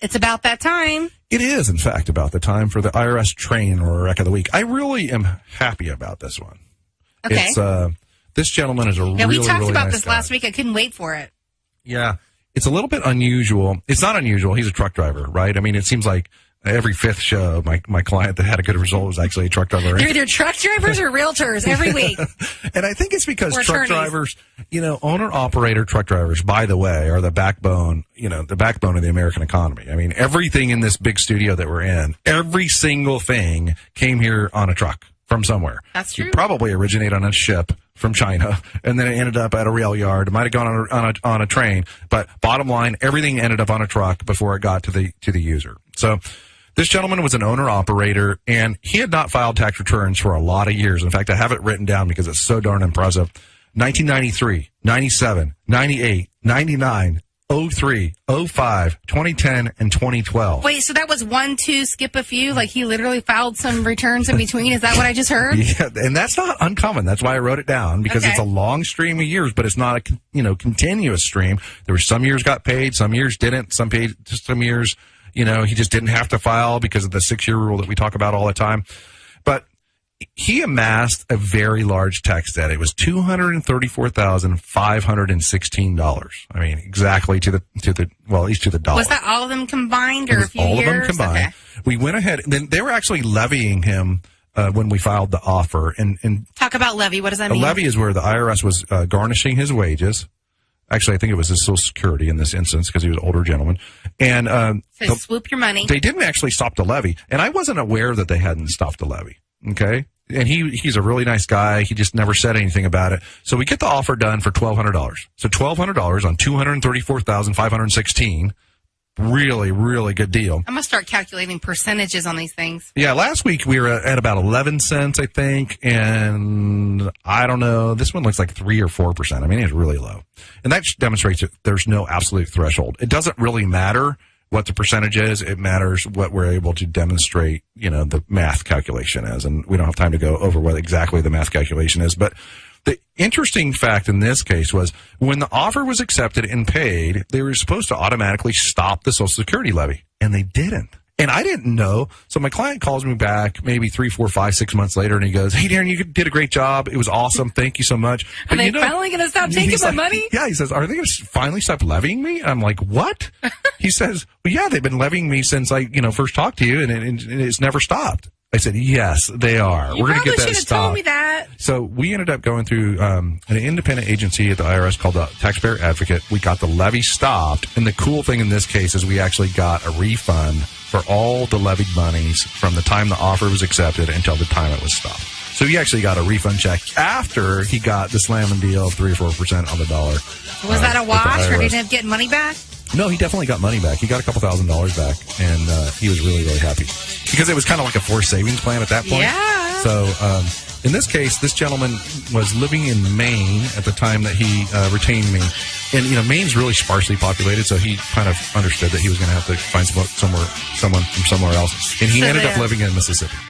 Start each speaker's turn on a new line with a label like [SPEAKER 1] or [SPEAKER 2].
[SPEAKER 1] It's about that time.
[SPEAKER 2] It is, in fact, about the time for the IRS train or wreck of the week. I really am happy about this one.
[SPEAKER 1] Okay.
[SPEAKER 2] It's, this gentleman is a really,
[SPEAKER 1] we talked
[SPEAKER 2] really
[SPEAKER 1] about
[SPEAKER 2] nice
[SPEAKER 1] this
[SPEAKER 2] guy.
[SPEAKER 1] last week. I couldn't wait for it.
[SPEAKER 2] Yeah. It's a little bit unusual. It's not unusual. He's a truck driver, right? I mean, it seems like every fifth show, my client that had a good result was actually a truck driver.
[SPEAKER 1] They're either truck drivers or realtors every week.
[SPEAKER 2] And I think it's because
[SPEAKER 1] or
[SPEAKER 2] truck
[SPEAKER 1] attorneys.
[SPEAKER 2] drivers, owner-operator truck drivers, by the way, are the backbone of the American economy. I mean, everything in this big studio that we're in, every single thing came here on a truck from somewhere.
[SPEAKER 1] That's true.
[SPEAKER 2] It probably originated on a ship from China, and then it ended up at a rail yard. It might have gone on a train, but bottom line, everything ended up on a truck before it got to the user. So this gentleman was an owner-operator, and he had not filed tax returns for a lot of years. In fact, I have it written down because it's so darn impressive. 1993, 97, 98, 99, 03, 05, 2010, and 2012.
[SPEAKER 1] Wait, so that was 1, 2, skip a few? Like he literally filed some returns in between? Is that what I just heard?
[SPEAKER 2] Yeah, and that's not uncommon. That's why I wrote it down, because
[SPEAKER 1] Okay.
[SPEAKER 2] it's a long stream of years, but it's not a continuous stream. There were some years got paid, some years didn't, some years, he just didn't have to file because of the 6-year rule that we talk about all the time. But he amassed a very large tax debt. It was $234,516. I mean, exactly at least to the dollar.
[SPEAKER 1] Was that all of them combined or a few
[SPEAKER 2] all
[SPEAKER 1] years?
[SPEAKER 2] of them combined.
[SPEAKER 1] Okay.
[SPEAKER 2] We went ahead, and then they were actually levying him when we filed the offer. And
[SPEAKER 1] Talk about levy. What does that
[SPEAKER 2] a
[SPEAKER 1] mean?
[SPEAKER 2] levy is where the IRS was garnishing his wages. Actually, I think it was his Social Security in this instance because he was an older gentleman. And
[SPEAKER 1] So swoop your money.
[SPEAKER 2] they didn't actually stop the levy. And I wasn't aware that they hadn't stopped the levy. Okay? And he's a really nice guy. He just never said anything about it. So we get the offer done for $1,200. So $1,200 on $234,516. Really, really good deal.
[SPEAKER 1] I'm going to start calculating percentages on these things.
[SPEAKER 2] Yeah, last week we were at about 11 cents, I think, and I don't know, this one looks like 3 or 4%. I mean, it's really low. And that demonstrates that there's no absolute threshold. It doesn't really matter what the percentage is. It matters what we're able to demonstrate, the math calculation is. And we don't have time to go over what exactly the math calculation is, but the interesting fact in this case was when the offer was accepted and paid, they were supposed to automatically stop the Social Security levy, and they didn't. And I didn't know. So my client calls me back maybe 3, 4, 5, 6 months later, and he goes, "Hey, Darrin, you did a great job. It was awesome. Thank you so much."
[SPEAKER 1] Are they finally going to stop taking my money?
[SPEAKER 2] Yeah, he says, "Are they going to finally stop levying me?" I'm like, "What?" He says, "Well, yeah, they've been levying me since I, first talked to you, and it's never stopped." I said, "Yes, they are.
[SPEAKER 1] You
[SPEAKER 2] We're going to get that
[SPEAKER 1] probably should have
[SPEAKER 2] stopped."
[SPEAKER 1] told me that.
[SPEAKER 2] So we ended up going through an independent agency at the IRS called the Taxpayer Advocate. We got the levy stopped. And the cool thing in this case is we actually got a refund for all the levied monies from the time the offer was accepted until the time it was stopped. So he actually got a refund check after he got the slamming deal of 3 or 4% on the dollar.
[SPEAKER 1] Was that a wash, or
[SPEAKER 2] IRS.
[SPEAKER 1] did he end up getting money back?
[SPEAKER 2] No, he definitely got money back. He got a couple $1,000s back, and he was really, really happy. Because it was kind of like a forced savings plan at that point.
[SPEAKER 1] Yeah.
[SPEAKER 2] So in this case, this gentleman was living in Maine at the time that he retained me. And, Maine's really sparsely populated, so he kind of understood that he was going to have to find someone from somewhere else. And he
[SPEAKER 1] So
[SPEAKER 2] ended up
[SPEAKER 1] there.
[SPEAKER 2] living in Mississippi.